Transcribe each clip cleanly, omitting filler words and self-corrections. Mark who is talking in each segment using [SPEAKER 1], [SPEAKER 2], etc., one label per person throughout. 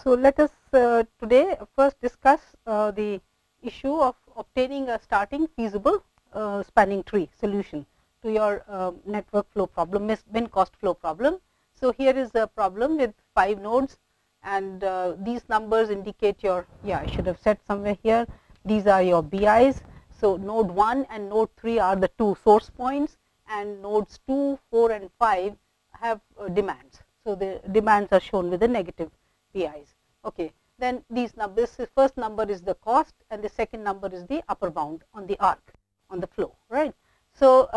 [SPEAKER 1] So, let us today first discuss the issue of obtaining a starting feasible spanning tree solution to your network flow problem, bin cost flow problem. So, here is a problem with 5 nodes, and these numbers indicate your, I should have said somewhere here, these are your BIs. So, node 1 and node 3 are the 2 source points, and nodes 2, 4 and 5 have demands. So, the demands are shown with the negative PIs. Okay. Then these numbers, the first number is the cost and the second number is the upper bound on the arc on the flow, right. So,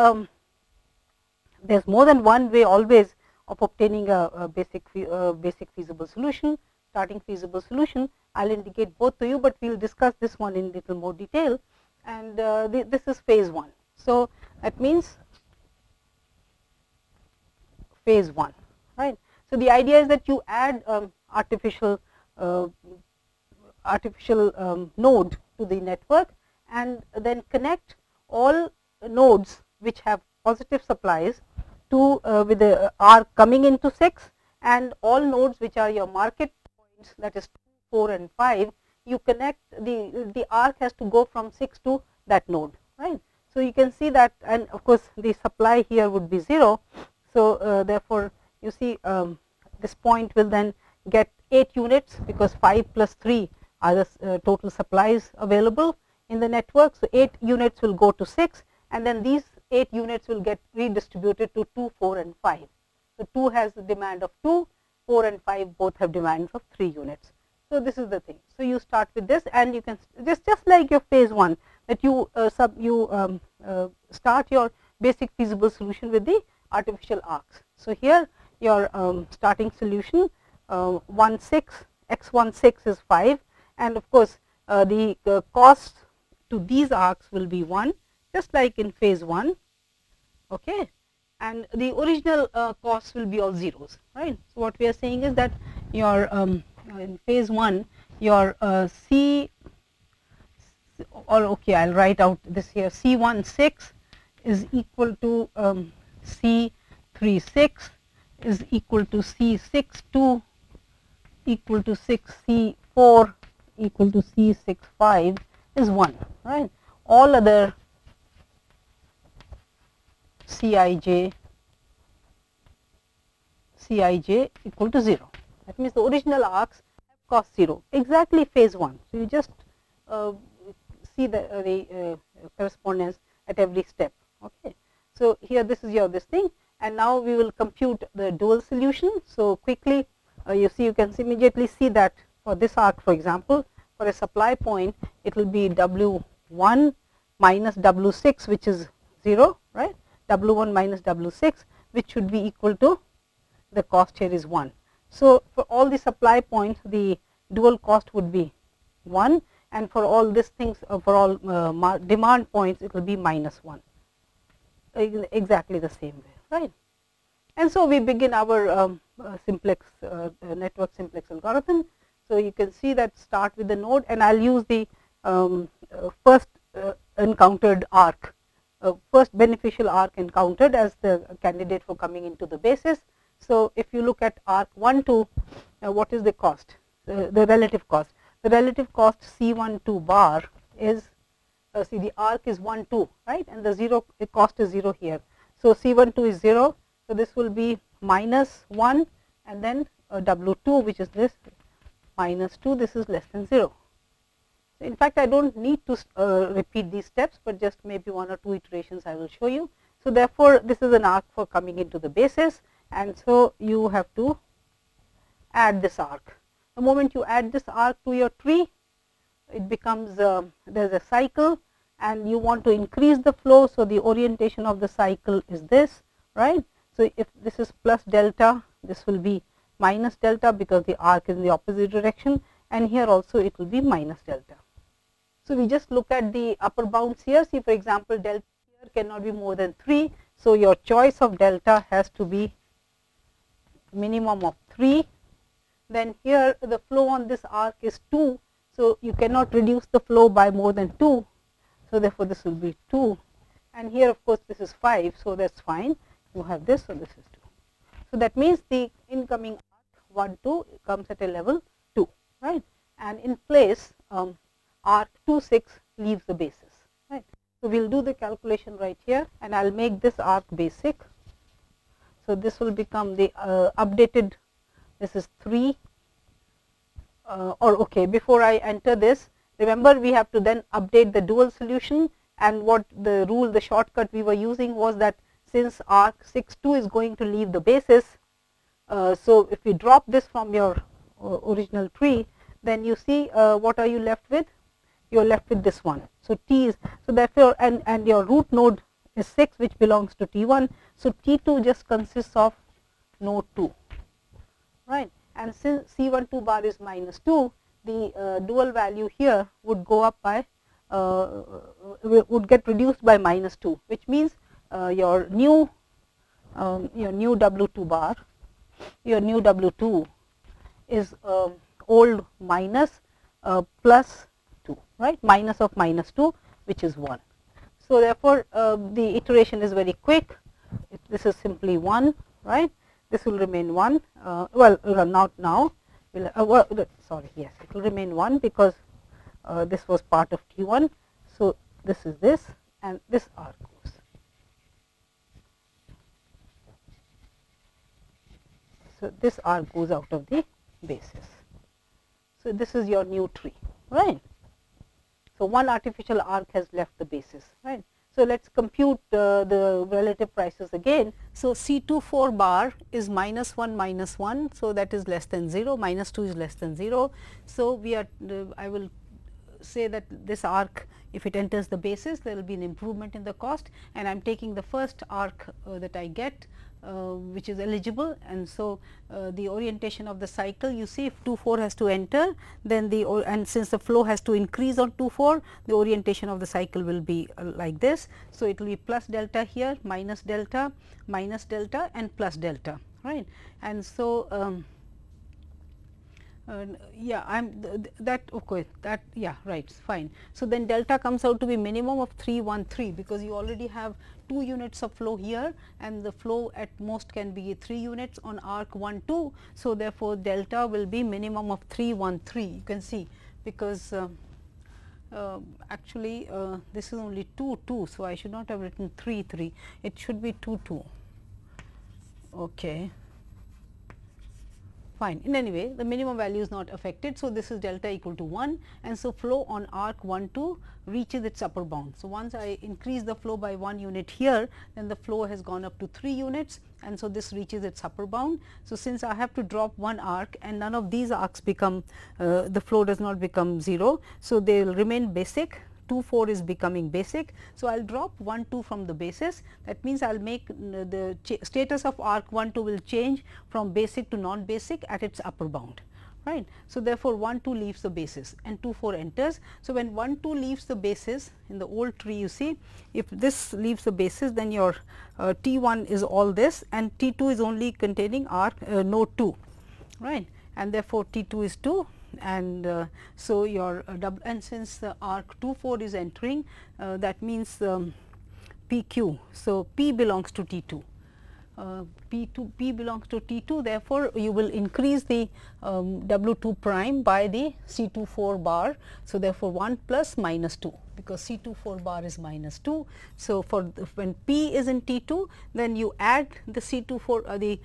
[SPEAKER 1] there is more than one way always of obtaining a basic feasible solution, starting feasible solution. I will indicate both to you, but we will discuss this one in little more detail, and this is phase 1. So, that means phase 1, right. So, the idea is that you add artificial node to the network and then connect all nodes which have positive supplies to with the arc coming into 6, and all nodes which are your market points, that is 2, 4 and 5, you connect the arc has to go from 6 to that node, right. So, you can see that, and of course, the supply here would be 0. So, therefore, you see this point will then get 8 units, because 5 plus 3 are the total supplies available in the network. So, 8 units will go to 6, and then these 8 units will get redistributed to 2, 4 and 5. So, 2 has the demand of 2, 4 and 5 both have demands of 3 units. So, this is the thing. So, you start with this, and you can just like your phase 1, that you start your basic feasible solution with the artificial arcs. So, here your starting solution 16 x16 is 5, and of course, the cost to these arcs will be 1, just like in phase 1, okay, and the original costs will be all zeros, right. So, what we are saying is that your in phase 1 your C, or okay, I will write out this here, C16 is equal to C36 is equal to C62 equal to 6C4 equal to C65 is 1, right. All other Cij equal to 0. That means the original arcs have cost 0, exactly phase 1. So, you just see the correspondence at every step. Okay. So, here this is your this thing, and now we will compute the dual solution. So, quickly you can immediately see that for this arc, for example, for a supply point, it will be W1 minus W6, which is 0, right, W1 minus W6, which should be equal to the cost here is 1. So, for all the supply points, the dual cost would be 1, and for all these things, for all demand points, it will be minus 1, exactly the same way, right. And so, we begin our simplex network simplex algorithm. So, you can see that start with the node, and I will use the first encountered arc, first beneficial arc encountered as the candidate for coming into the basis. So, if you look at arc 1, 2, what is the cost, the relative cost? The relative cost C12 bar is, see, the arc is 1, 2, right, and the cost is 0 here. So, C12 is 0. So, this will be minus 1, and then W2, which is this, minus 2, this is less than 0. So, in fact, I do not need to repeat these steps, but just maybe 1 or 2 iterations I will show you. So, therefore, this is an arc for coming into the basis, and so you have to add this arc. The moment you add this arc to your tree, it becomes there is a cycle, and you want to increase the flow. So, the orientation of the cycle is this, right. So, if this is plus delta, this will be minus delta, because the arc is in the opposite direction, and here also it will be minus delta. So, we just look at the upper bounds here. See, for example, delta here cannot be more than 3. So, your choice of delta has to be minimum of 3. Then here the flow on this arc is 2. So, you cannot reduce the flow by more than 2. So, therefore, this will be 2, and here of course, this is 5. So, that is fine, you have this, so this is 2. So, that means the incoming arc 1, 2 comes at a level 2. right, and in place arc 2 6 leaves the basis, right. So, we will do the calculation right here, and I will make this arc basic. So, this will become the updated, this is 3 or okay, before I enter this, remember we have to then update the dual solution, and what the rule, the shortcut we were using was that since arc 6 2 is going to leave the basis, so if we drop this from your original tree, then you see what are you left with? You are left with this one. So, T is, so therefore, and your root node is 6, which belongs to T1. So, T2 just consists of node 2, right, and since C12 bar is minus 2, the dual value here would go up by would get reduced by minus 2, which means your new W2 bar, your new W2 is old minus plus 2, right, minus of minus 2, which is 1. So, therefore, the iteration is very quick. This is simply 1, right, this will remain 1, well not now, sorry, yes, it will remain 1 because this was part of T1. So, this is this, and this arc goes. So, this arc goes out of the basis. So, this is your new tree, right. So, one artificial arc has left the basis, right. So, let us compute the relative prices again. So, C24 bar is minus 1, so that is less than 0, minus 2 is less than 0. So, we are I will say that this arc, if it enters the basis, there will be an improvement in the cost, and I am taking the first arc that I get, which is eligible. And so, the orientation of the cycle, you see, if 2 4 has to enter, then the and since the flow has to increase on 2 4, the orientation of the cycle will be like this. So, it will be plus delta here, minus delta, and plus delta, right. And so, yeah, that okay, that yeah, right, fine. So, then delta comes out to be minimum of 313, because you already have 2 units of flow here, and the flow at most can be 3 units on arc 1 2. So, therefore, delta will be minimum of 313, you can see, because actually this is only 2 2. So, I should not have written 3 3, it should be 2 2. Okay. Fine. In any way, the minimum value is not affected. So, this is delta equal to 1, and so flow on arc 1 2 reaches its upper bound. So, once I increase the flow by 1 unit here, then the flow has gone up to 3 units, and so this reaches its upper bound. So, since I have to drop one arc and none of these arcs become the flow does not become 0. So, they will remain basic. 2 4 is becoming basic. So, I will drop 1 2 from the basis. That means, I will make the status of arc 1 2 will change from basic to non basic at its upper bound, right. So, therefore, 1 2 leaves the basis and 2 4 enters. So, when 1 2 leaves the basis in the old tree, you see, if this leaves the basis, then your T 1 is all this, and T 2 is only containing arc node 2, right, and therefore, T 2 is 2. And so, your and since arc 2 4 is entering, that means P q. So, P belongs to T 2, P belongs to T 2. Therefore, you will increase the W 2 prime by the C 24 bar. So, therefore, 1 plus minus 2, because C 24 bar is minus 2. So, for when P is in T 2, then you add the C 24 the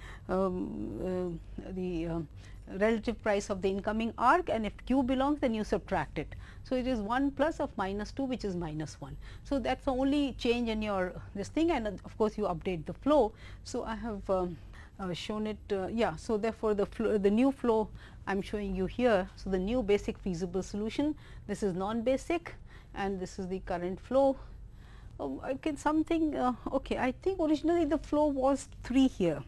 [SPEAKER 1] relative price of the incoming arc, and if q belongs, then you subtract it. So, it is 1 plus of minus 2, which is minus 1. So, that is the only change in your this thing, and of course, you update the flow. So, I have shown it yeah. So, therefore, the new flow I am showing you here. So, the new basic feasible solution, this is non basic, and this is the current flow. I can something okay. I think originally the flow was 3 here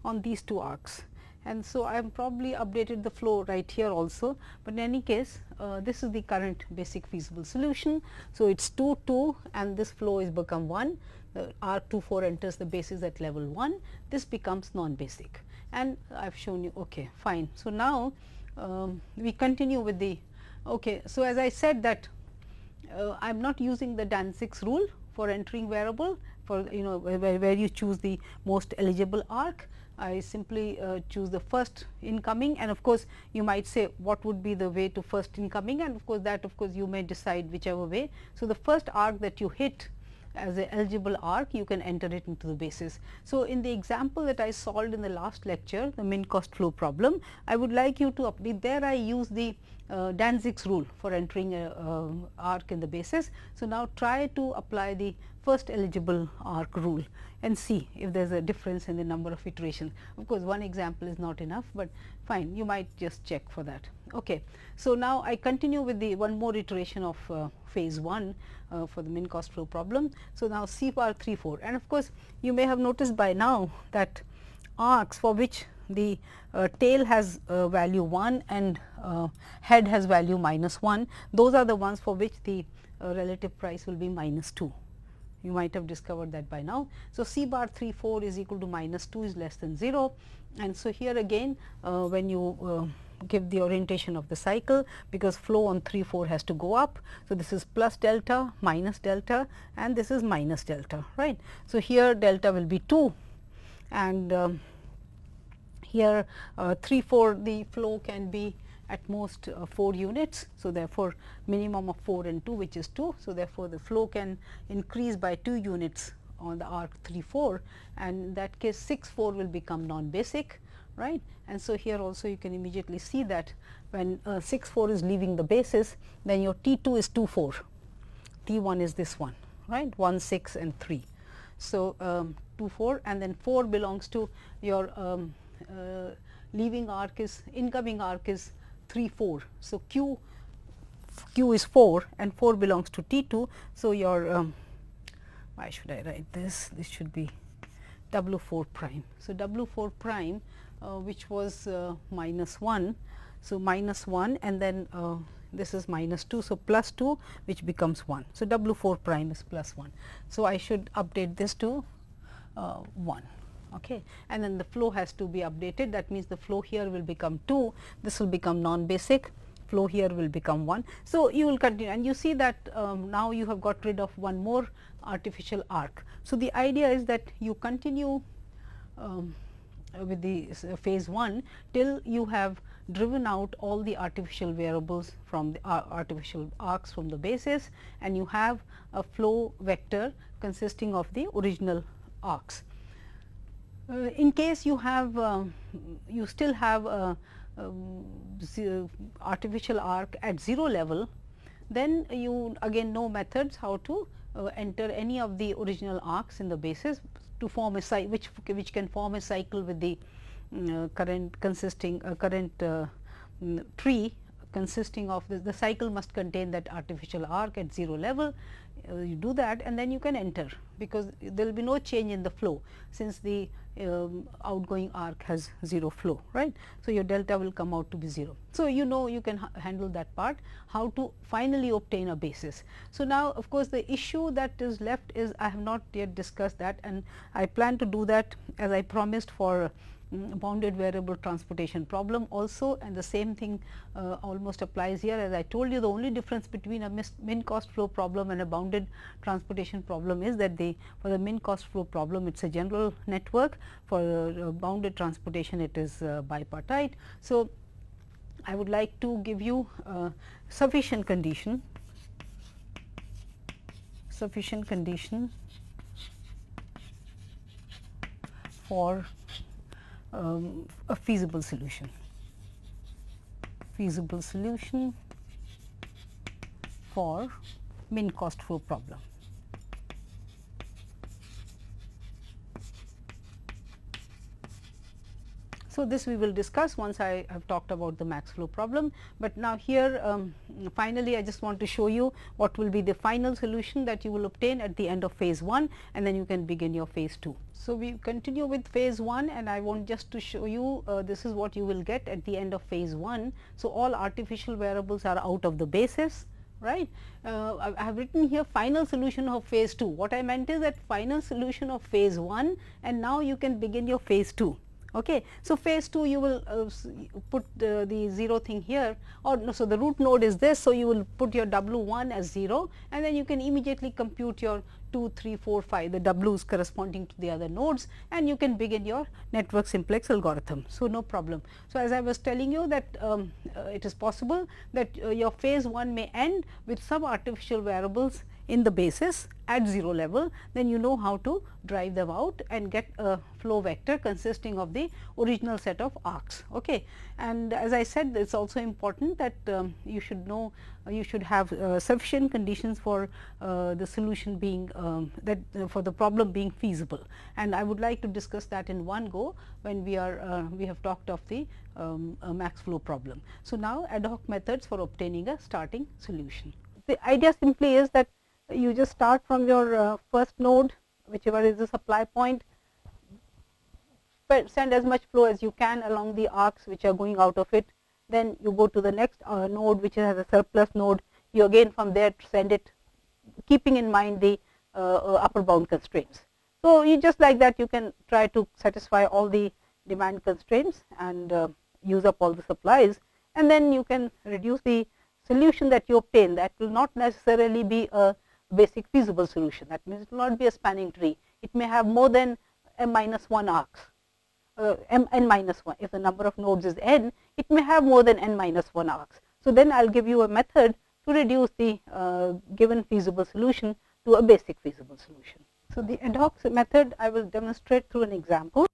[SPEAKER 1] on these 2 arcs. And so, I am probably updated the flow right here also, but in any case this is the current basic feasible solution. So, it is 2 2, and this flow is become 1, the arc 2 4 enters the basis at level 1, this becomes non basic, and I have shown you okay, fine. So, now we continue with the okay. So, as I said that I am not using the Danzig's rule for entering variable, for where you choose the most eligible arc. I simply choose the first incoming, and of course, you might say what would be the way to first incoming, and of course, that of course, you may decide whichever way. So, the first arc that you hit as a eligible arc, you can enter it into the basis. So, in the example that I solved in the last lecture, the min cost flow problem, I would like you to update there. I use the Danzig's rule for entering a arc in the basis. So, now try to apply the first eligible arc rule and see if there is a difference in the number of iterations. Of course, one example is not enough, but fine, you might just check for that. Okay. So, now I continue with the one more iteration of phase 1 for the min cost flow problem. So, now C bar 3 4, and of course, you may have noticed by now that arcs for which the tail has value 1 and head has value -1, those are the ones for which the relative price will be -2. You might have discovered that by now. So, C bar 3 4 is equal to -2 is less than 0, and so here again when you give the orientation of the cycle, because flow on 3 4 has to go up. So, this is plus delta, minus delta, and this is minus delta, right. So, here delta will be 2, and here 3 4 the flow can be at most 4 units. So, therefore, minimum of 4 and 2, which is 2. So, therefore, the flow can increase by 2 units on the arc 3 4, and in that case 6 4 will become non-basic, right. And so, here also you can immediately see that when 6 4 is leaving the basis, then your T 2 is 2 4, T 1 is this one, right, 1 6 and 3. So, 2 4, and then 4 belongs to your leaving arc is incoming arc is 3 4. So, Q is 4 and 4 belongs to T 2. So, your why should I write this? This should be W 4 prime. So, W 4 prime which was -1. So, -1, and then this is -2. So, +2 which becomes 1. So, W 4 prime is +1. So, I should update this to 1. Okay. And then the flow has to be updated, that means the flow here will become 2, this will become non-basic, flow here will become 1. So, you will continue, and you see that now you have got rid of one more artificial arc. So, the idea is that you continue with the phase 1 till you have driven out all the artificial variables from the artificial arcs from the basis, and you have a flow vector consisting of the original arcs. In case you have you still have a artificial arc at 0 level, then you again know methods how to enter any of the original arcs in the basis to form a cycle, which can form a cycle with the current consisting current tree consisting of the cycle must contain that artificial arc at 0 level. You do that, and then you can enter, because there will be no change in the flow, since the outgoing arc has 0 flow, right. So, your delta will come out to be 0. So, you know you can handle that part, how to finally obtain a basis. So, now of course, the issue that is left is I have not yet discussed that, and I plan to do that as I promised for bounded variable transportation problem also, and the same thing almost applies here. As I told you, the only difference between a min cost flow problem and a bounded transportation problem is that for the min cost flow problem it is a general network, for bounded transportation it is bipartite. So, I would like to give you sufficient condition for a feasible solution for min cost flow problem. So, this we will discuss once I have talked about the max flow problem, but now here finally, I just want to show you what will be the final solution that you will obtain at the end of phase 1, and then you can begin your phase 2. So, we continue with phase 1, and I want just to show you this is what you will get at the end of phase 1. So, all artificial variables are out of the basis, right. I have written here final solution of phase 2. What I meant is that final solution of phase 1, and now you can begin your phase 2. Okay. So, phase 2 you will put the 0 thing here, or no, so the root node is this. So, you will put your W1 as 0, and then you can immediately compute your 2, 3, 4, 5, the W's corresponding to the other nodes, and you can begin your network simplex algorithm. So, no problem. So, as I was telling you that it is possible that your phase 1 may end with some artificial variables in the basis at 0 level, then you know how to drive them out and get a flow vector consisting of the original set of arcs. Okay. And as I said, it is also important that you should know, you should have sufficient conditions for the solution being for the problem being feasible, and I would like to discuss that in one go when we have talked of the max flow problem. So, now ad hoc methods for obtaining a starting solution. The idea simply is that you just start from your first node, whichever is the supply point, send as much flow as you can along the arcs which are going out of it. Then you go to the next node which has a surplus node, you again from there send it, keeping in mind the upper bound constraints. So, you just like that you can try to satisfy all the demand constraints and use up all the supplies, and then you can reduce the solution that you obtain. That will not necessarily be a basic feasible solution. That means, it will not be a spanning tree. It may have more than m minus 1 arcs, n minus 1. If the number of nodes is n, it may have more than n minus 1 arcs. So, then I will give you a method to reduce the given feasible solution to a basic feasible solution. So, the ad hoc method I will demonstrate through an example,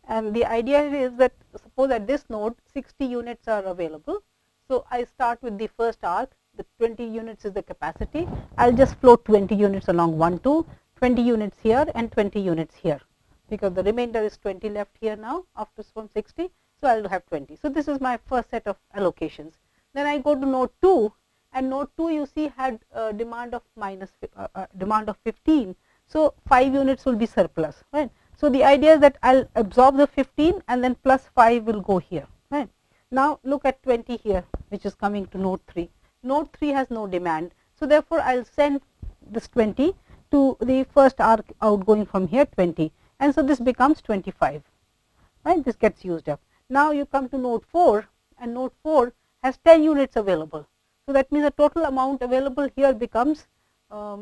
[SPEAKER 1] and the idea is that suppose at this node 60 units are available. So, I start with the first arc, the 20 units is the capacity. I will just float 20 units along 1, 2, 20 units here and 20 units here, because the remainder is 20 left here now after from 60. So, I will have 20. So, this is my first set of allocations. Then I go to node 2, and node 2 you see had demand of demand of 15. So, 5 units will be surplus, right. So, the idea is that I will absorb the 15 and then plus 5 will go here, right. Now, look at 20 here, which is coming to node 3. Node 3 has no demand. So, therefore, I will send this 20 to the first arc outgoing from here 20, and so this becomes 25, right. This gets used up. Now, you come to node 4, and node 4 has 10 units available. So, that means the total amount available here becomes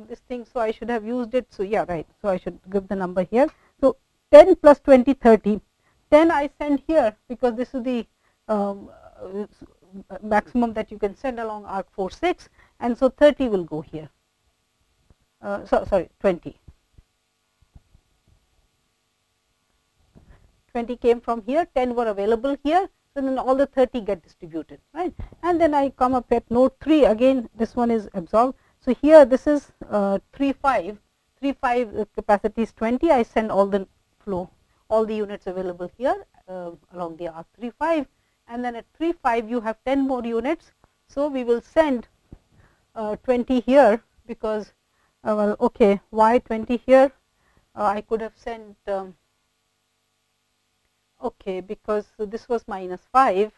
[SPEAKER 1] this thing. So, I should have used it. So, yeah, right. So, I should give the number here. So, 10 plus 20, 30. 10 I send here because this is the maximum that you can send along arc 4, 6, and so 30 will go here. Sorry, 20. 20 came from here, 10 were available here, so then all the 30 get distributed, right. And then I come up at node 3, again this one is absorbed. So, here this is 3, 5, capacity is 20, I send all the flow, all the units available here along the arc 3, 5, and then at 3, 5 you have 10 more units. So, we will send 20 here because well, okay, why 20 here? I could have sent okay, because this was minus 5.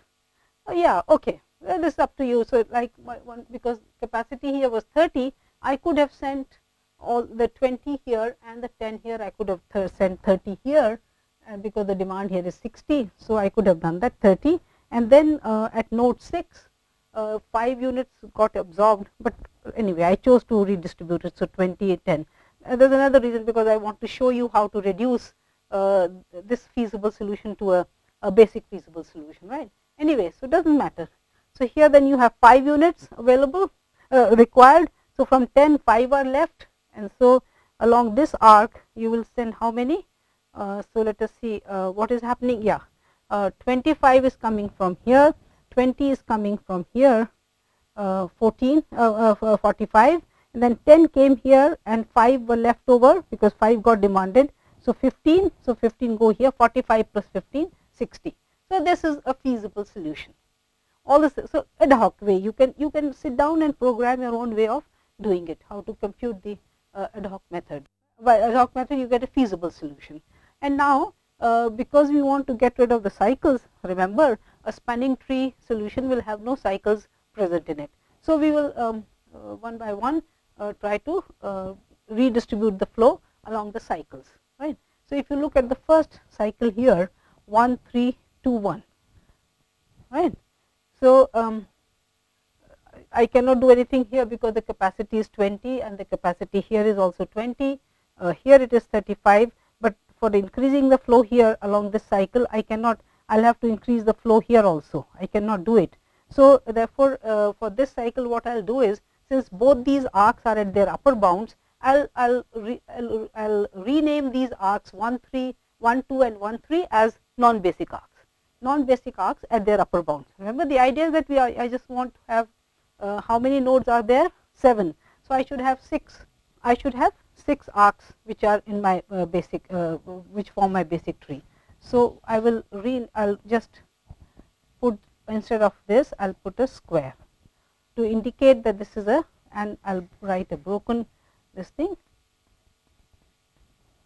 [SPEAKER 1] Yeah, okay, well, this is up to you. So, like one, because capacity here was 30, I could have sent all the 20 here and the 10 here. I could have sent 30 here, because the demand here is 60. So, I could have done that 30, and then at node 6 5 units got absorbed, but anyway I chose to redistribute it. So, 20, 10. There is another reason, because I want to show you how to reduce this feasible solution to a basic feasible solution, right. Anyway, so it does not matter. So, here then you have 5 units available required. So, from 10, 5 are left, and so along this arc you will send how many? So, let us see what is happening. Yeah, 25 is coming from here, 20 is coming from here, 45, and then 10 came here and 5 were left over because 5 got demanded. So, 15, so 15 go here, 45 plus 15, 60. So, this is a feasible solution. All this, so ad hoc way you can sit down and program your own way of doing it, how to compute the ad hoc method. By ad hoc method you get a feasible solution. And now, because we want to get rid of the cycles, remember a spanning tree solution will have no cycles present in it. So, we will one by one try to redistribute the flow along the cycles, right. So, if you look at the first cycle here, 1 3 2 1, right. So I cannot do anything here because the capacity is 20 and the capacity here is also 20. Here it is 35, but for increasing the flow here along this cycle, I cannot. I'll have to increase the flow here also. I cannot do it. So therefore, for this cycle, what I'll do is, since both these arcs are at their upper bounds, I'll rename these arcs 1 3, 1 2, and 1 3 as non-basic arcs. Non-basic arcs at their upper bounds. Remember, the idea is that I just want to have how many nodes are there? 7. So I should have 6. I should have 6 arcs which are in my basic, which form my basic tree. So I will I'll just put, instead of this, I'll put a square to indicate that this is a, and I'll write a broken this thing.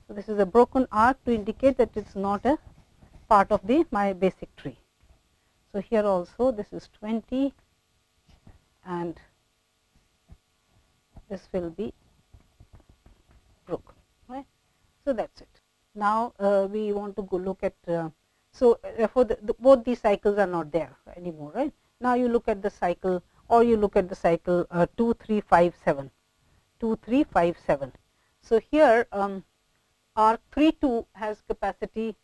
[SPEAKER 1] So this is a broken arc to indicate that it's not a part of my basic tree. So here also this is 20. And this will be broken, right. So that's it. Now we want to go look at, so therefore both these cycles are not there anymore, right. Now you look at the cycle, or you look at the cycle 2 3 5 7, 2 3 5 7. So here arc 3 2 has capacity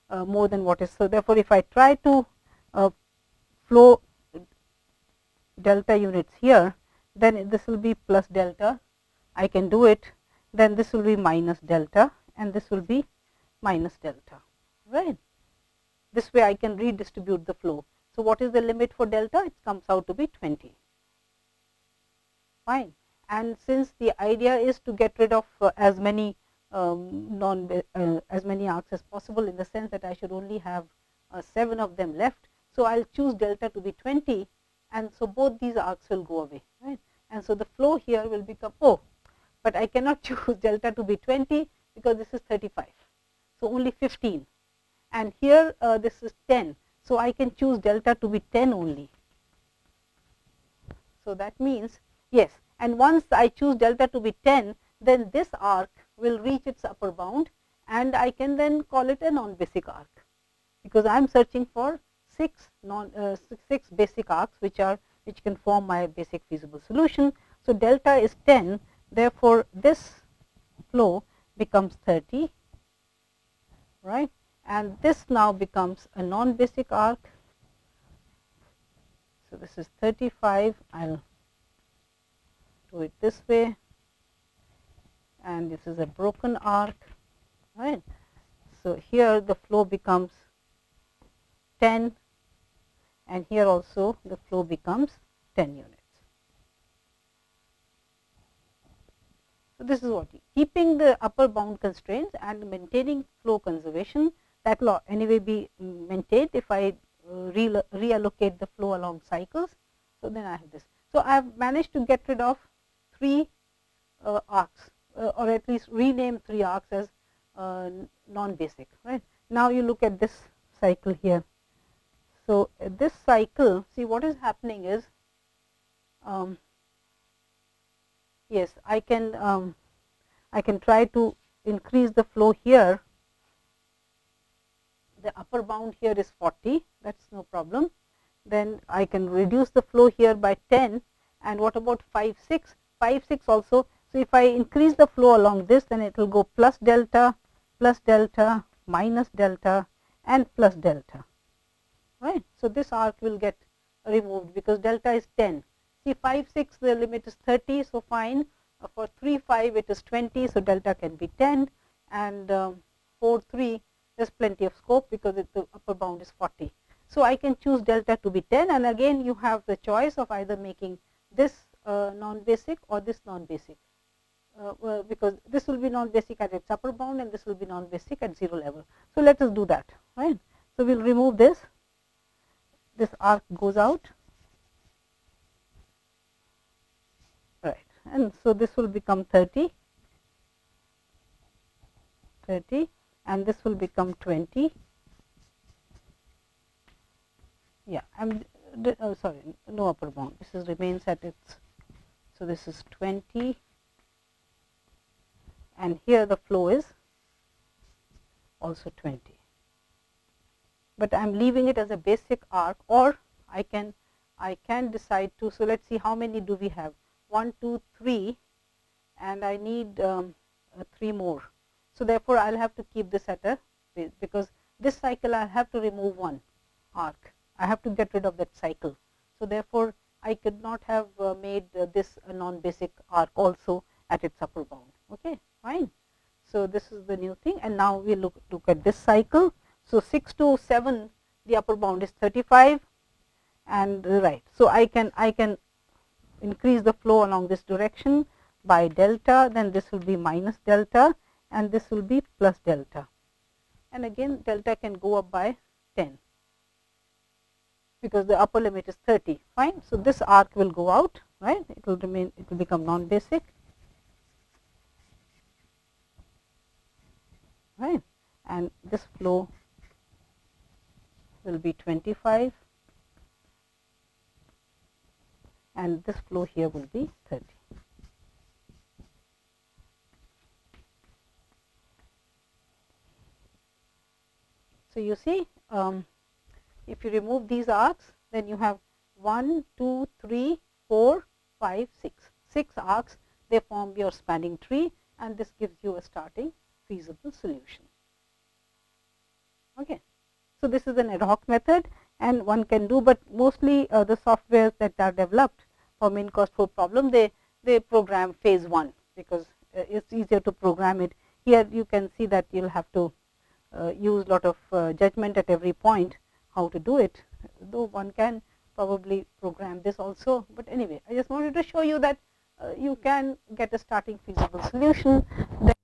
[SPEAKER 1] more than what is, so therefore if I try to flow delta units here, then this will be plus delta. I can do it. Then this will be minus delta, and this will be minus delta, right. This way I can redistribute the flow. So what is the limit for delta? It comes out to be 20. Fine. And since the idea is to get rid of as many as many arcs as possible, in the sense that I should only have 7 of them left, so I'll choose delta to be 20. And so both these arcs will go away, right. And so the flow here will become, oh, but I cannot choose delta to be 20 because this is 35. So only 15, and here this is 10. So I can choose delta to be 10 only. So that means, yes, and once I choose delta to be 10, then this arc will reach its upper bound, and I can then call it a non-basic arc, because I am searching for 6 basic arcs which can form my basic feasible solution. So delta is 10, therefore this flow becomes 30, right, and this now becomes a non-basic arc. So this is 35. I'll do it this way, and this is a broken arc, right. So here the flow becomes 10, and here also the flow becomes 10 units. So this is what, keeping the upper bound constraints and maintaining flow conservation, that will anyway be maintained if I reallocate the flow along cycles. So then I have this. So I have managed to get rid of 3 arcs, or at least rename 3 arcs as non-basic, right. Now you look at this cycle here. So this cycle, see what is happening is, yes, I can try to increase the flow here. The upper bound here is 40, that's no problem. Then I can reduce the flow here by 10, and what about 5 6? 5 6 also. So if I increase the flow along this, then it will go plus delta, minus delta, and plus delta, right. So this arc will get removed because delta is 10. See, 5 6 the limit is 30, so fine. For 3 5 it is 20, so delta can be 10, and 4 3 there is plenty of scope because the upper bound is 40. So I can choose delta to be 10, and again you have the choice of either making this non-basic or this non-basic, because this will be non-basic at its upper bound and this will be non-basic at 0 level. So let us do that, right. So we will remove this. This arc goes out, right, and so this will become 30, and this will become 20. Yeah, I'm sorry, no upper bound. This is remains at its. So this is 20, and here the flow is also 20. but I am leaving it as a basic arc, or I can decide to. So, let us see how many do we have, 1, 2, 3, and I need 3 more. So, therefore, I will have to keep this at a base, because this cycle I will have to remove one arc, I have to get rid of that cycle. So, therefore, I could not have made this a non-basic arc also at its upper bound. Okay, fine. So, this is the new thing, and now we look at this cycle. So, 6 to 7, the upper bound is 35, and right. So, I can increase the flow along this direction by delta, then this will be minus delta, and this will be plus delta, and again delta can go up by 10, because the upper limit is 30. Fine. So, this arc will go out, right, it will remain, it will become non-basic, right, and this flow will be 25, and this flow here will be 30. So, you see, if you remove these arcs, then you have 1, 2, 3, 4, 5, 6 arcs, they form your spanning tree, and this gives you a starting feasible solution. Okay. So, this is an ad hoc method, and one can do, but mostly the softwares that are developed for min cost 4 problem, they program phase 1, because it is easier to program it. Here you can see that you will have to use lot of judgment at every point how to do it, though one can probably program this also, but anyway, I just wanted to show you that you can get a starting feasible solution. Then,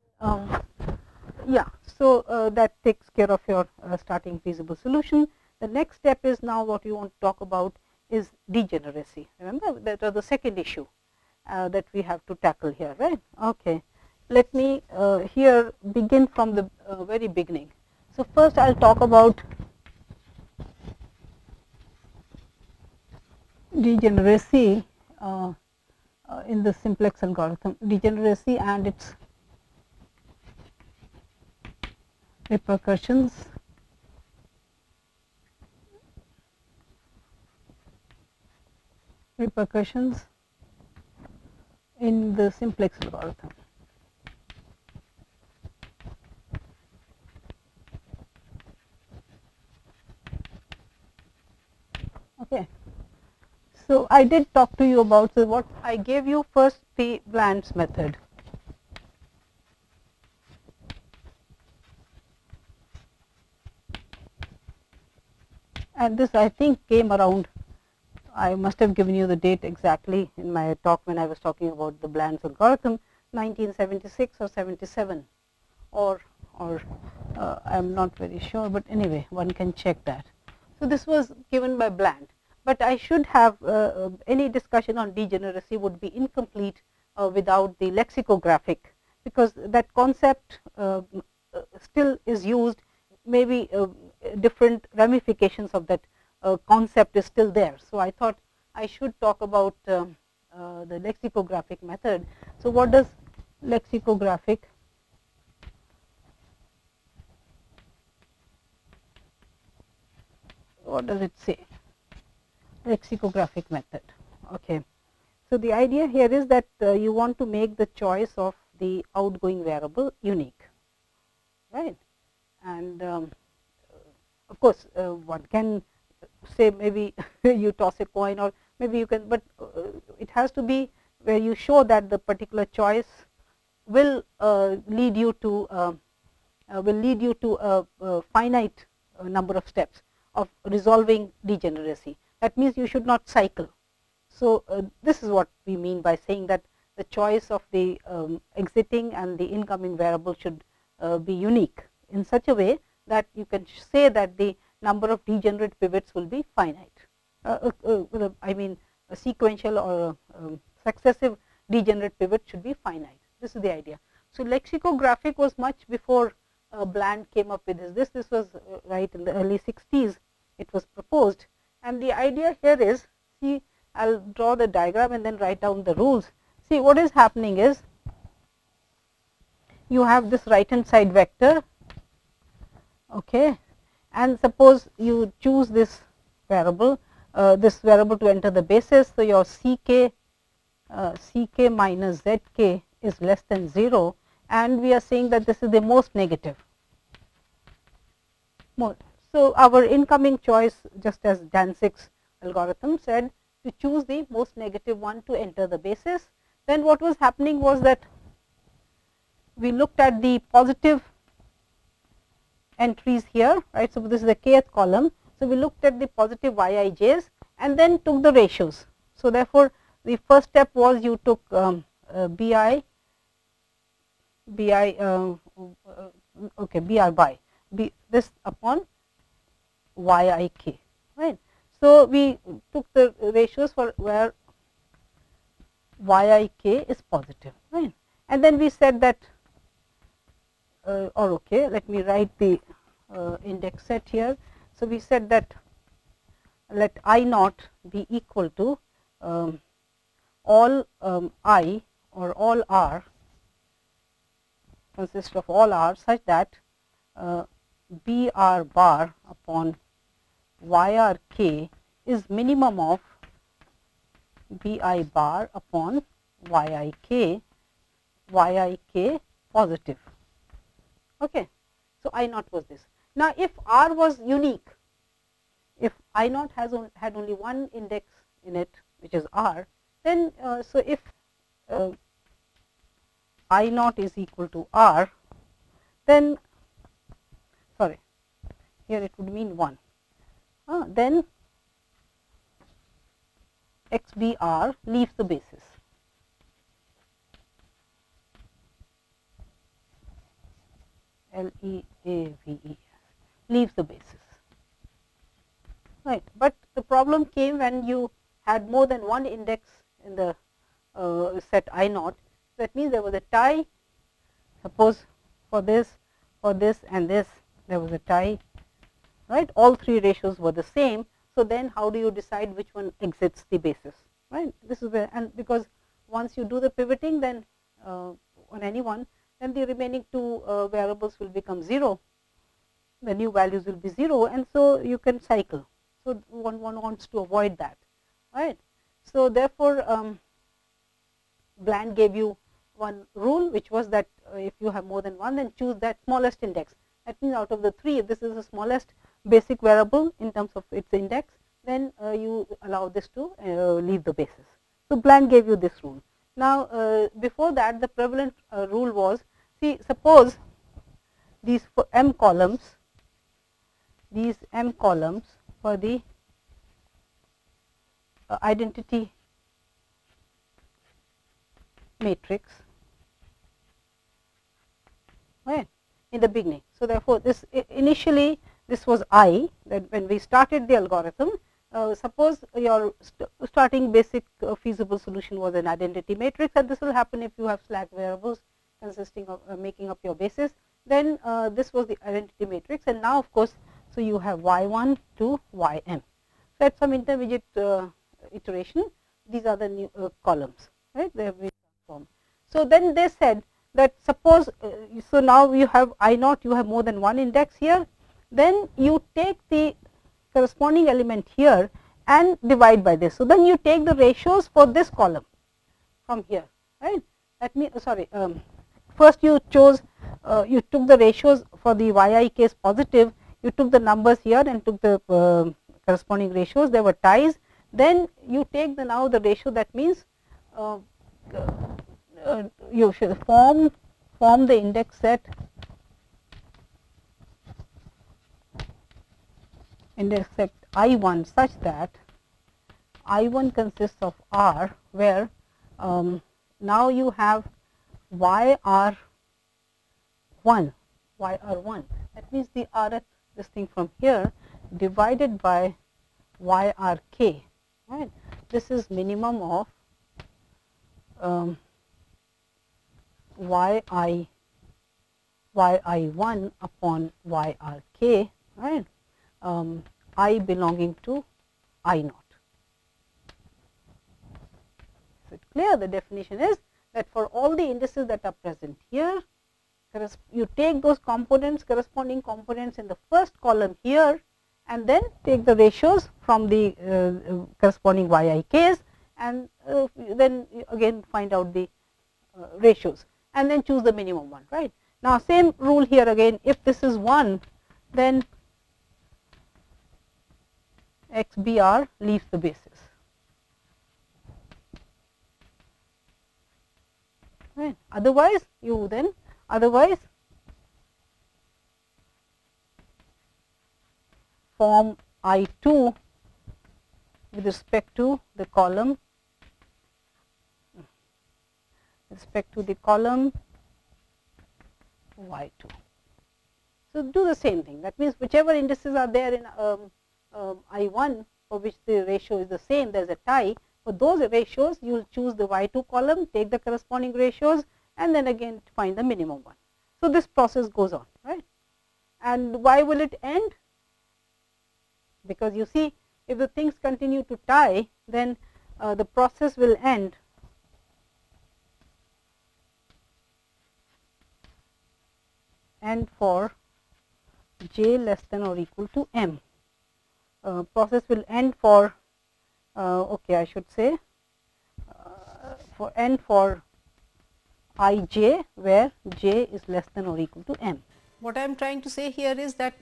[SPEAKER 1] yeah, so that takes care of your starting feasible solution. The next step is now what you want to talk about is degeneracy. Remember, that was the second issue that we have to tackle here, right? Okay, let me here begin from the very beginning. So, first I will talk about degeneracy in the simplex algorithm, degeneracy and its repercussions in the simplex algorithm. Okay. So, I did talk to you about, so what I gave you first, the Bland's method. And this I think came around, I must have given you the date exactly in my talk when I was talking about the Bland's algorithm, 1976 or 77, or I am not very sure, but anyway, one can check that. So, this was given by Bland, but I should have any discussion on degeneracy would be incomplete without the lexicographic, because that concept still is used, maybe different ramifications of that concept is still there. So, I thought I should talk about the lexicographic method. So, what does lexicographic what does it say? Lexicographic method. Okay. So, the idea here is that you want to make the choice of the outgoing variable unique, right, and of course, one can say maybe you toss a coin, or maybe you can, but it has to be where you show that the particular choice will lead you to a finite number of steps of resolving degeneracy. That means you should not cycle. So, this is what we mean by saying that the choice of the exiting and the incoming variable should be unique in such a way that you can say that the number of degenerate pivots will be finite. I mean, a sequential or successive degenerate pivot should be finite. This is the idea. So, lexicographic was much before Bland came up with this. This was right in the early 60s. It was proposed, and the idea here is, see, I will draw the diagram and then write down the rules. See, what is happening is, you have this right hand side vector, okay, and suppose you choose this variable to enter the basis. So, your ck minus zk is less than 0, and we are saying that this is the most negative. So, our incoming choice, just as Danzig's algorithm said, to choose the most negative one to enter the basis. Then what was happening was that we looked at the positive entries here, right. So, this is the kth column. So, we looked at the positive yij's and then took the ratios. So, therefore, the first step was you took bi by this upon yik, right. So, we took the ratios for where yik is positive, right, and then we said that let me write the index set here. So, we said that let I naught be equal to all I or all R consists of all R such that BR bar upon YRK is minimum of BI bar upon YIK positive. Okay. So, I naught was this. Now, if R was unique, if I naught had only one index in it, which is R, then so if I naught is equal to R, then sorry, here it would mean 1. Then XBR leaves the basis. LEAVES leaves the basis, right. But the problem came when you had more than one index in the set I naught. That means there was a tie. Suppose for this and this there was a tie, right. All three ratios were the same. So, then how do you decide which one exits the basis, right. This is where, and because once you do the pivoting, then on any one, then the remaining two variables will become 0, the new values will be 0, and so you can cycle. So, one wants to avoid that, right. So, therefore, Bland gave you one rule, which was that if you have more than one, then choose that smallest index. That means, out of the 3, if this is the smallest basic variable in terms of its index, then you allow this to leave the basis. So, Bland gave you this rule. Now, before that, the prevalent rule was, see, suppose these m columns, for the identity matrix, right, in the beginning. So, therefore, this initially this was I, that when we started the algorithm, suppose your starting basic feasible solution was an identity matrix, and this will happen if you have slack variables consisting of making up your basis. Then this was the identity matrix, and now of course, so you have y1 to ym. So, at some intermediate iteration, these are the new columns, right, they have been transformed. So, then they said that suppose, so now you have I naught, you have more than one index here, then you take the corresponding element here and divide by this. So, then you take the ratios for this column from here, right. That means, first you chose, you took the ratios for the yi case positive, you took the numbers here and took the corresponding ratios, there were ties. Then you take now the ratio, that means you should form the index set I1 such that I1 consists of R, where now you have YR1, that means the Rth, this thing from here, divided by YRK, right. This is minimum of yi1 upon YRK, right, I belonging to I naught. Is it clear? The definition is that for all the indices that are present here, you take those components, corresponding components in the first column here, and then take the ratios from the corresponding yiks, and then again find out the ratios, and then choose the minimum one, right. Now, same rule here again, if this is 1, then xbr leaves the basis, right. Otherwise, form I2 with respect to the column y2. So, do the same thing, that means whichever indices are there in I1 for which the ratio is the same, there is a tie. For those ratios, you will choose the y2 column, take the corresponding ratios, and then again find the minimum one. So, this process goes on, right. And why will it end? Because you see, if the things continue to tie, then the process will end for j less than or equal to m. Process will end for okay, I should say for n for ij, where j is less than or equal to m. What I am trying to say here is that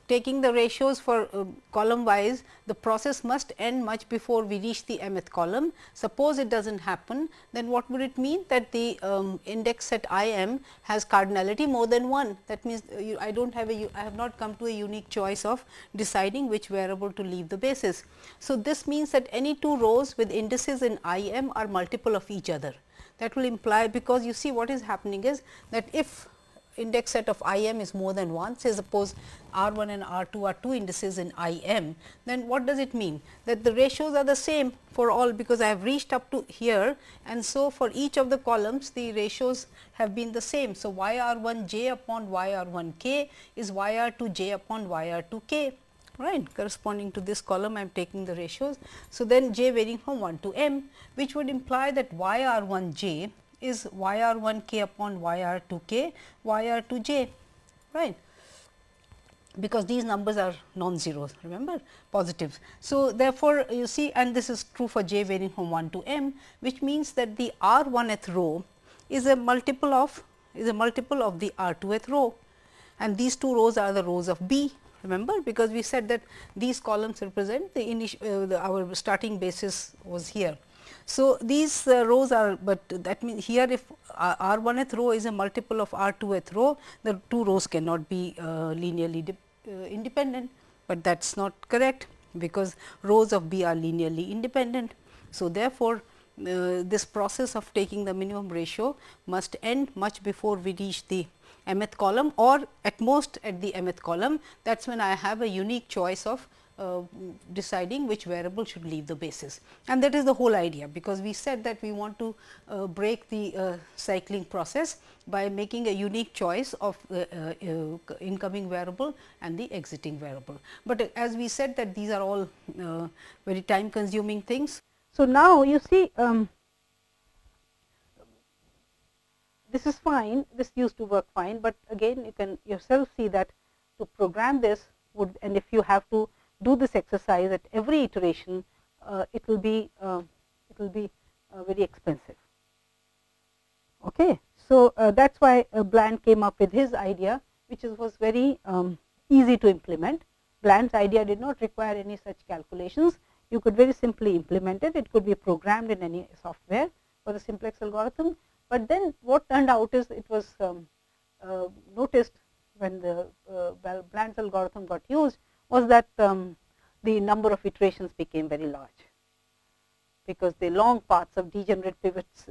[SPEAKER 1] taking the ratios for column wise, the process must end much before we reach the mth column. Suppose it does not happen, then what would it mean? That the index set Im has cardinality more than 1. That means, I have not come to a unique choice of deciding which variable to leave the basis. So, this means that any two rows with indices in Im are multiple of each other. That will imply, because you see what is happening is that if index set of Im is more than 1, say suppose R1 and R2 are two indices in Im, then what does it mean? That the ratios are the same for all, because I have reached up to here, and so for each of the columns the ratios have been the same. So, yr1 j upon yr1 k is yr2 j upon yr2 k, right, corresponding to this column I am taking the ratios. So, then j varying from 1 to m, which would imply that yr1 j is yr1 k upon yr2 k, yr2 j, right, because these numbers are non-zeros, remember, positives. So, therefore, you see, and this is true for j varying from 1 to m, which means that the r1th row is a multiple of the r2th row, and these two rows are the rows of B. Remember, because we said that these columns represent the initial our starting basis was here. So, these rows are, but that means here if r1th row is a multiple of r2th row, the two rows cannot be linearly independent, but that is not correct, because rows of B are linearly independent. So, therefore, this process of taking the minimum ratio must end much before we reach the mth column, or at most at the mth column. That is when I have a unique choice of deciding which variable should leave the basis, and that is the whole idea, because we said that we want to break the cycling process by making a unique choice of the incoming variable and the exiting variable. But as we said that these are all very time consuming things. So, now you see this is fine, this used to work fine, but again you can yourself see that to program this would, and if you have to do this exercise at every iteration, it will be very expensive. Okay. So, that is why Bland came up with his idea, which was very easy to implement. Bland's idea did not require any such calculations. You could very simply implement it. It could be programmed in any software for the simplex algorithm. But then what turned out is, it was noticed when the Bland's algorithm got used, was that the number of iterations became very large, because the long paths of degenerate pivots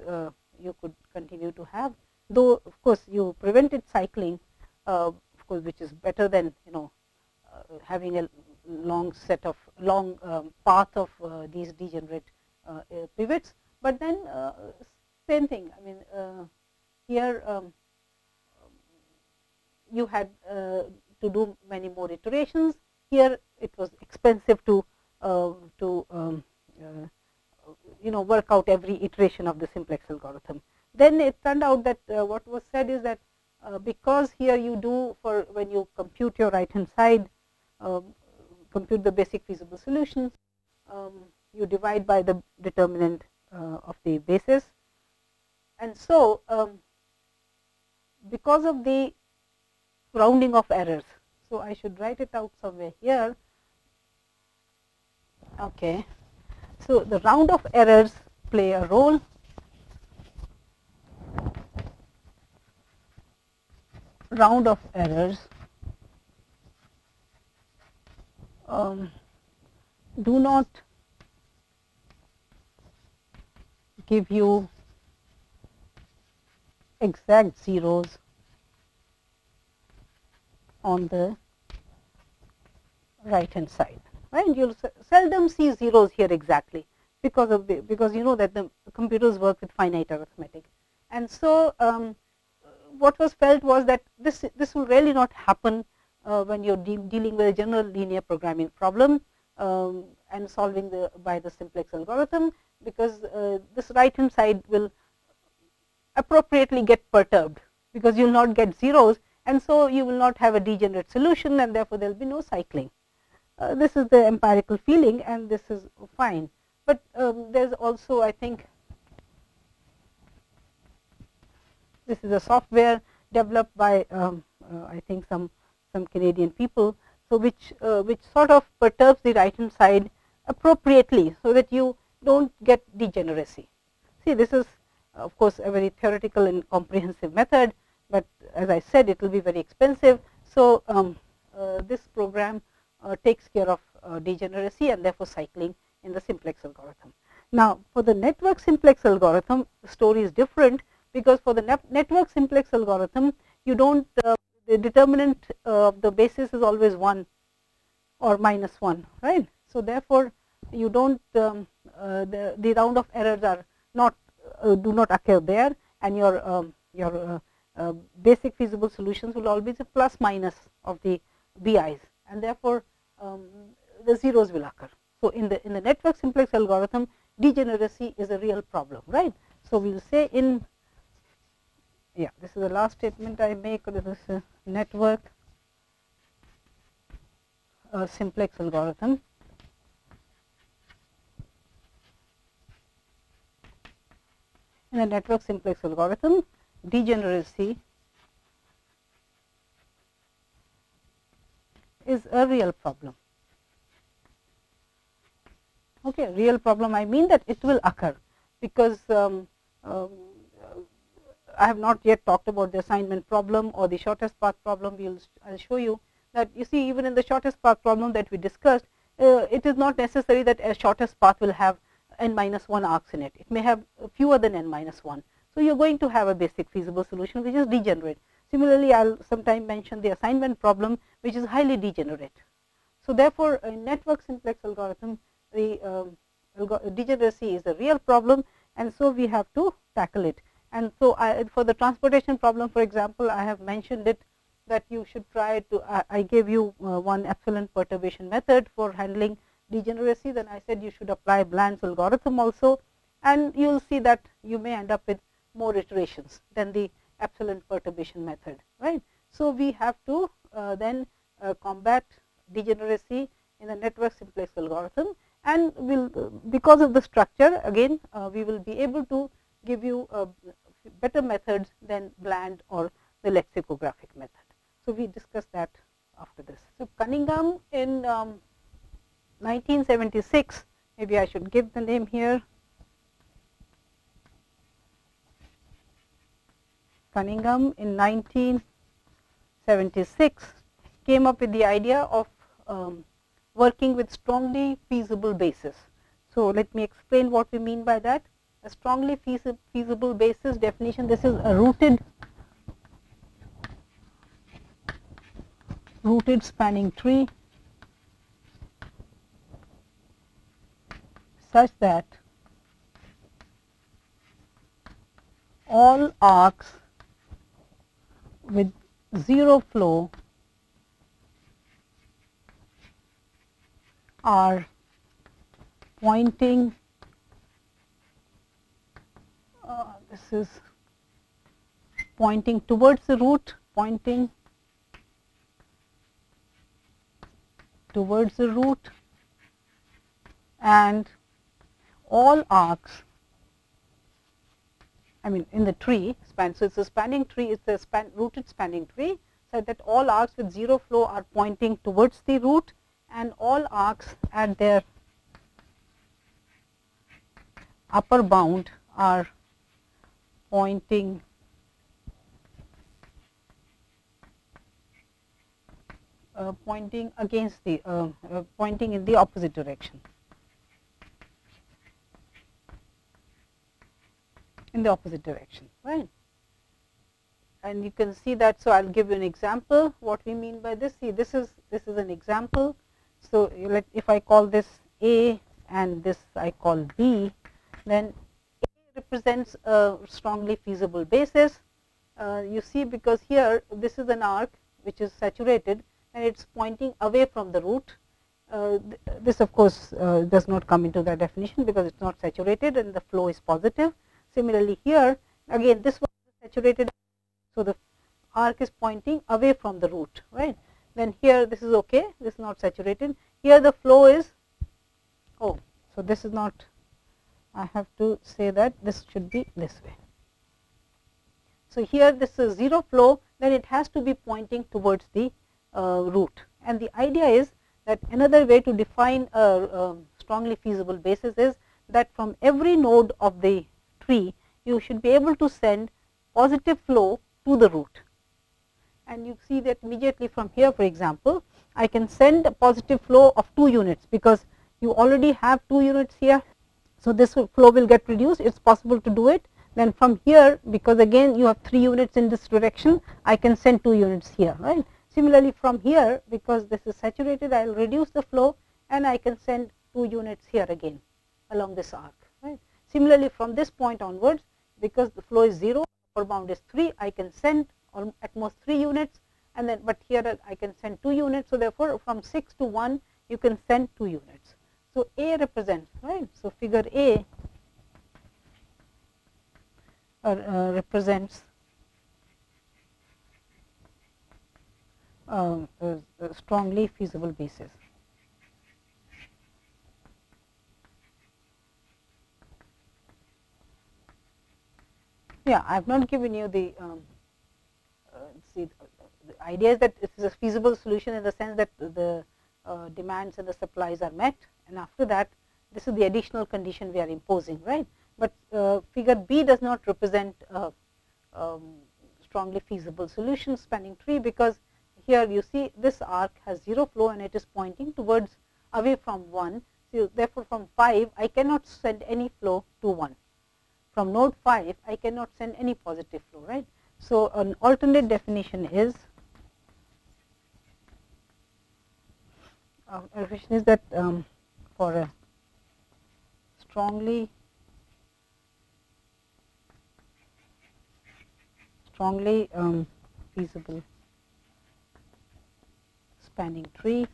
[SPEAKER 1] you could continue to have, though of course you prevented cycling, of course, which is better than having a long set of path of these degenerate pivots. But then same thing, I mean here you had to do many more iterations. Here it was expensive to work out every iteration of the simplex algorithm. Then it turned out that what was said is that because here you do, for when you compute your right hand side, compute the basic feasible solutions, you divide by the determinant of the basis. And so, because of the rounding of errors, so I should write it out somewhere here. Okay. So, the round-off errors play a role. Round-off errors do not give you exact zeros on the right hand side, right? You'll seldom see zeros here exactly, because of because you know that the computers work with finite arithmetic. And so, what was felt was that this will really not happen when you're dealing with a general linear programming problem and solving by the simplex algorithm, because this right hand side will appropriately get perturbed, because you will not get zeros, and so you will not have a degenerate solution, and therefore there will be no cycling. This is the empirical feeling, and this is fine. But there is also, I think, this is a software developed by I think some Canadian people, so which sort of perturbs the right hand side appropriately, so that you don't get degeneracy. See, this is of course a very theoretical and comprehensive method, but as I said, it will be very expensive. So this program takes care of degeneracy and therefore cycling in the simplex algorithm. Now, for the network simplex algorithm, the story is different, because for the network simplex algorithm, you don't the determinant of the basis is always 1 or -1, right? So therefore, you don't the round of errors are not do not occur there, and your basic feasible solutions will always be plus minus of the BIs, and therefore the zeros will occur. So in the network simplex algorithm, degeneracy is a real problem, right? So we will say in this is the last statement I make. This is a network simplex algorithm. In a network simplex algorithm, degeneracy is a real problem. Okay, real problem, I mean that it will occur, because I have not yet talked about the assignment problem or the shortest path problem. I'll show you that, you see, even in the shortest path problem that we discussed, it is not necessary that a shortest path will have n-1 arcs in it. It may have fewer than n-1. So you are going to have a basic feasible solution which is degenerate. Similarly, I will sometime mention the assignment problem, which is highly degenerate. So therefore, in network simplex algorithm, the degeneracy is a real problem, and so we have to tackle it. And so for the transportation problem, for example, I have mentioned it, that you should try to, I gave you one epsilon perturbation method for handling degeneracy. Then I said you should apply Bland's algorithm also, and you will see that you may end up with more iterations than the epsilon perturbation method, right? So we have to then combat degeneracy in the network simplex algorithm, and will, because of the structure, again we will be able to give you better methods than Bland or the lexicographic method. So we discussed that after this. So Cunningham in 1976, maybe I should give the name here. Cunningham in 1976 came up with the idea of working with strongly feasible basis. So let me explain what we mean by that. A strongly feasible basis definition, this is a rooted spanning tree such that all arcs with zero flow are pointing, this is pointing towards the root, pointing towards the root, and all arcs, I mean in the tree span. So, it is a spanning tree, it is a rooted spanning tree, so that all arcs with 0 flow are pointing towards the root, and all arcs at their upper bound are pointing pointing against the pointing in the opposite direction, right. And you can see that. So, I will give you an example what we mean by this. See, this is an example. So, if I call this A and this I call B, then A represents a strongly feasible basis. You see, because here this is an arc which is saturated and it is pointing away from the root. This of course does not come into the definition because it is not saturated and the flow is positive. Similarly, here again this one is saturated, so the arc is pointing away from the root, right. Then here this is okay, this is not saturated. Here the flow is, oh, so this is not, I have to say that this should be this way. So, here this is 0 flow, then it has to be pointing towards the root, and the idea is that another way to define a strongly feasible basis is that from every node of the tree you should be able to send positive flow to the root. And you see that immediately from here, for example, I can send a positive flow of 2 units because you already have 2 units here. So, this flow will get reduced, it is possible to do it. Then from here, because again you have 3 units in this direction, I can send 2 units here, right. Similarly, from here, because this is saturated, I will reduce the flow and I can send 2 units here again along this arc, right. Similarly, from this point onwards, because the flow is 0, upper bound is 3, I can send at most 3 units, and then but here I can send 2 units. So, therefore, from 6 to 1 you can send 2 units. So, A represents, right. So, figure A represents a strongly feasible basis. Yeah, I have not given you the see, the idea is that it is a feasible solution in the sense that the demands and the supplies are met, and after that this is the additional condition we are imposing, right. But figure B does not represent a strongly feasible solution spanning tree, because here you see this arc has 0 flow and it is pointing towards away from 1. So, therefore, from 5 I cannot send any flow to 1. From node 5 I cannot send any positive flow, right. So, an alternate definition is that for a strongly feasible spanning tree,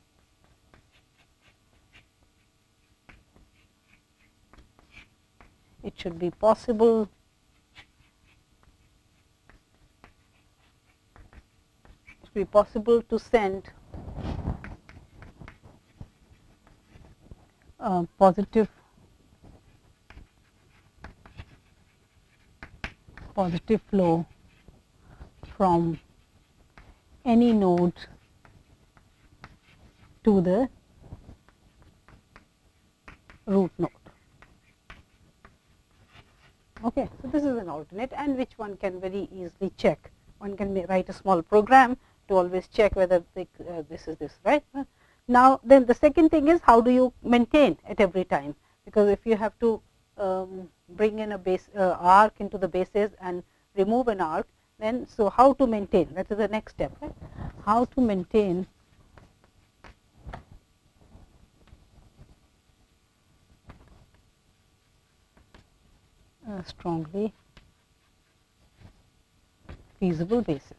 [SPEAKER 1] it should be possible to send positive flow from any node to the root node. Okay, so this is an alternate, and which one can very easily check. One can write a small program to always check whether this is this, right. Now, then the second thing is, how do you maintain at every time? Because if you have to bring in a base arc into the bases and remove an arc, then so how to maintain? That is the next step, right? How to maintain a strongly feasible basis.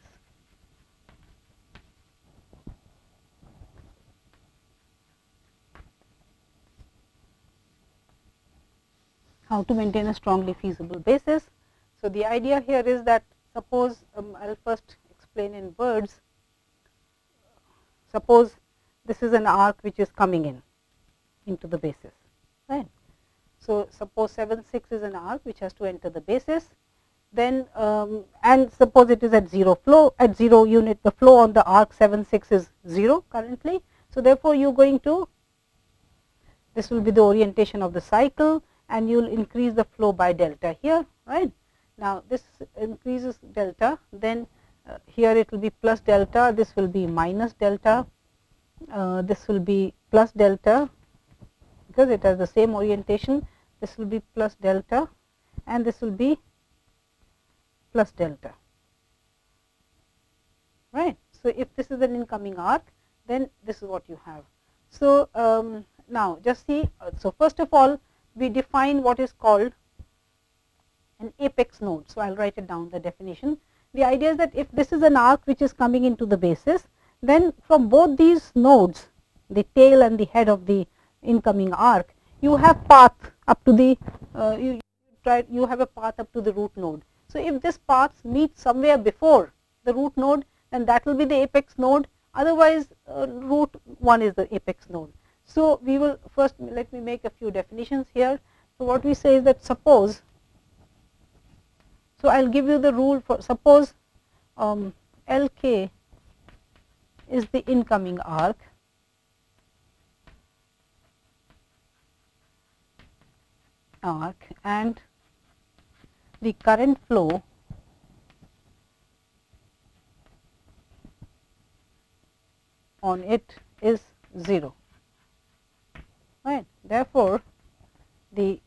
[SPEAKER 1] How to maintain a strongly feasible basis? So, the idea here is that suppose I will first explain in words. Suppose this is an arc which is coming in into the basis, right. So, suppose 7 6 is an arc which has to enter the basis, then and suppose it is at 0 flow, at 0 unit, the flow on the arc 7 6 is 0 currently. So, therefore, you are going to, this will be the orientation of the cycle, and you will increase the flow by delta here, right. Now, this increases delta, then here it will be plus delta, this will be minus delta, this will be plus delta because it has the same orientation, this will be plus delta, and this will be plus delta, right. So, if this is an incoming arc, then this is what you have. So, now just see, so first of all we define what is called an apex node. So, I will write it down, the definition. The idea is that if this is an arc which is coming into the basis, then from both these nodes, the tail and the head of the incoming arc, you have path up to the you have a path up to the root node. So, if this path meets somewhere before the root node, then that will be the apex node, otherwise root 1 is the apex node. So, we will first, let me make a few definitions here. So, what we say is that suppose, so I will give you the rule for, suppose LK is the incoming arc, and the current flow on it is 0, right. Therefore, the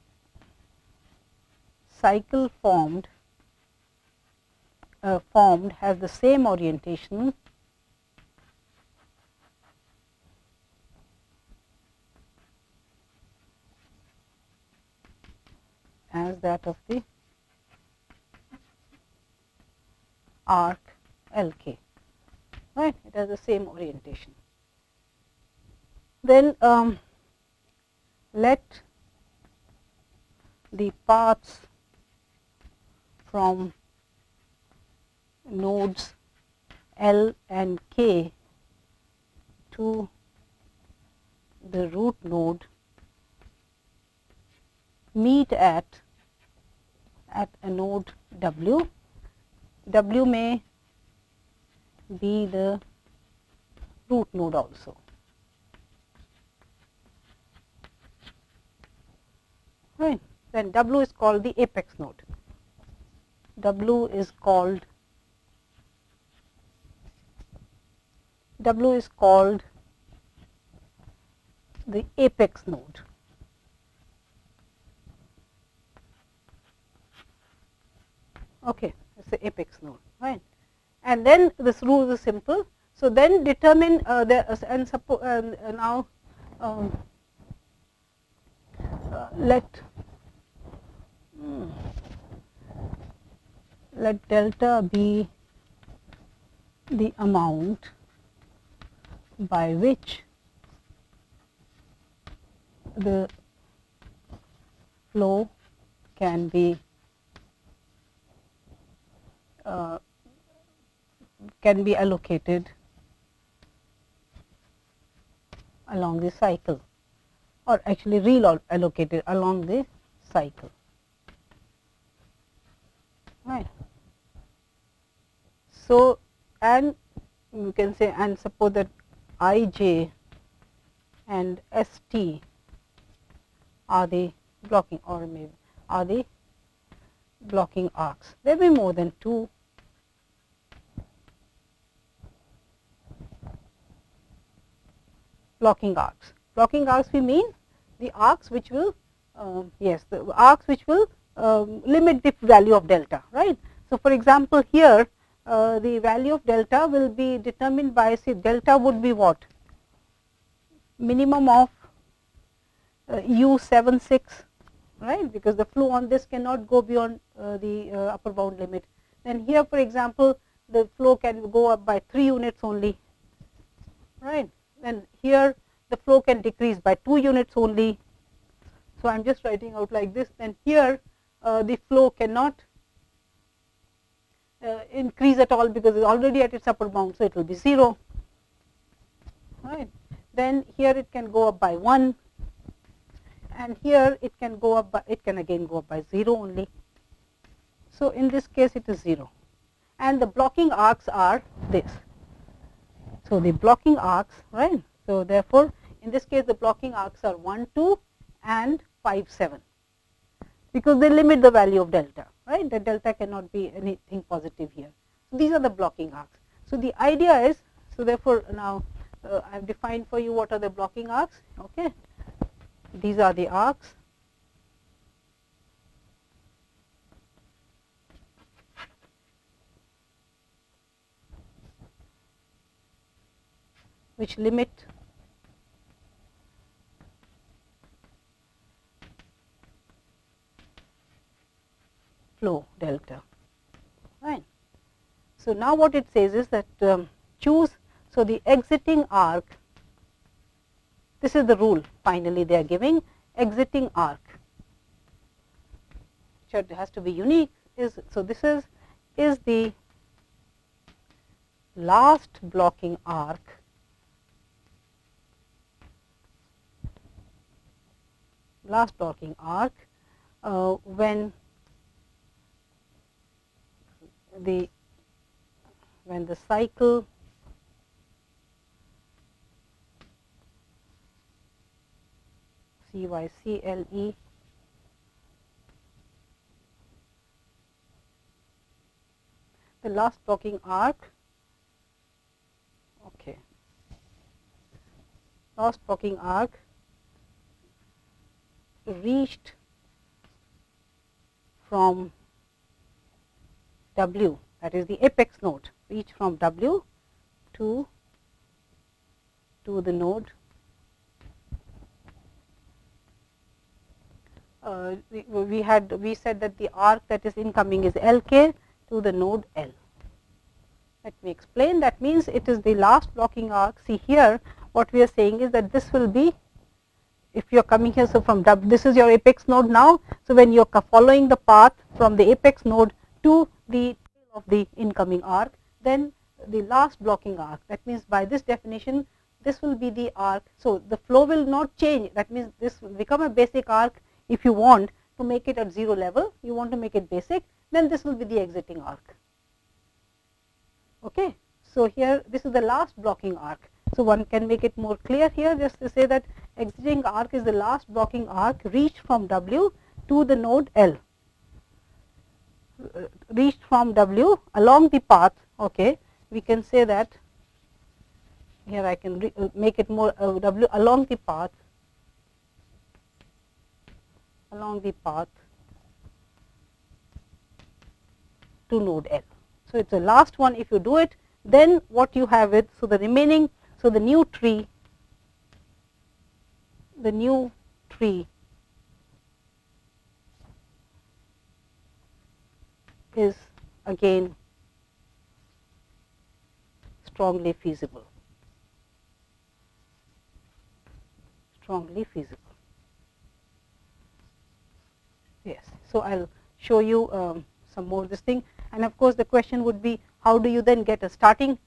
[SPEAKER 1] cycle formed has the same orientation as that of the arc LK, right. It has the same orientation. Then let the paths from nodes L and K to the root node meet at a node W. W may be the root node also. Right. Then W is called the apex node. W is called the apex node. Okay, it's the apex node, right? And then this rule is simple. So then determine and suppose now let delta be the amount by which the flow can be allocated along the cycle, or actually reallocated along the cycle, right. So, and you can say, and suppose that Ij and St are the blocking, or maybe are the blocking arcs. There will be more than 2 blocking arcs. Blocking arcs, we mean the arcs which will the arcs which will limit the value of delta, right. So, for example, here the value of delta will be determined by, say, delta would be what, minimum of U76, right, because the flow on this cannot go beyond the upper bound limit. Then here, for example, the flow can go up by 3 units only, right. Then here the flow can decrease by 2 units only. So, I am just writing out like this. Then here the flow cannot increase at all because it is already at its upper bound, so it will be 0. Right. Then here it can go up by 1, and here it can go up by, it can again go up by 0 only. So in this case it is 0, and the blocking arcs are this. So the blocking arcs, right. So therefore in this case the blocking arcs are 1, 2 and 5, 7, because they limit the value of delta, right. The delta cannot be anything positive here. So these are the blocking arcs. So the idea is, so therefore now I have defined for you what are the blocking arcs. Okay, these are the arcs. Which limit flow delta, right. So now what it says is that choose, so the exiting arc, this is the rule finally they are giving, exiting arc, which has to be unique, is, so this is the last blocking arc when the cycle CYCLE the last blocking arc, okay, last blocking arc reached from W, that is the apex node, reach from W to the node we said that the arc that is incoming is LK to the node L. Let me explain. That means it is the last blocking arc. See here what we are saying is that this will be, if you are coming here, so from W, this is your apex node now. So when you are following the path from the apex node to the tail of the incoming arc, then the last blocking arc, that means by this definition this will be the arc. So the flow will not change, that means this will become a basic arc. If you want to make it at 0 level, you want to make it basic, then this will be the exiting arc. Okay. So here this is the last blocking arc. So one can make it more clear here, just to say that exiting arc is the last blocking arc reached from W to the node L, reached from W along the path. Okay, we can say that here I can make it more W along the path, to node L. So it's the last one. If you do it, then what you have it, so the remaining, so the new tree is again strongly feasible. Yes. So I'll show you some more this thing, and of course the question would be, how do you then get a starting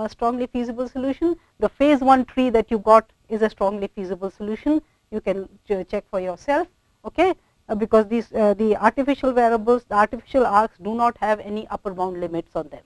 [SPEAKER 1] strongly feasible solution? The phase 1 tree that you got is a strongly feasible solution. You can check for yourself. Okay, because these the artificial variables, the artificial arcs do not have any upper bound limits on them.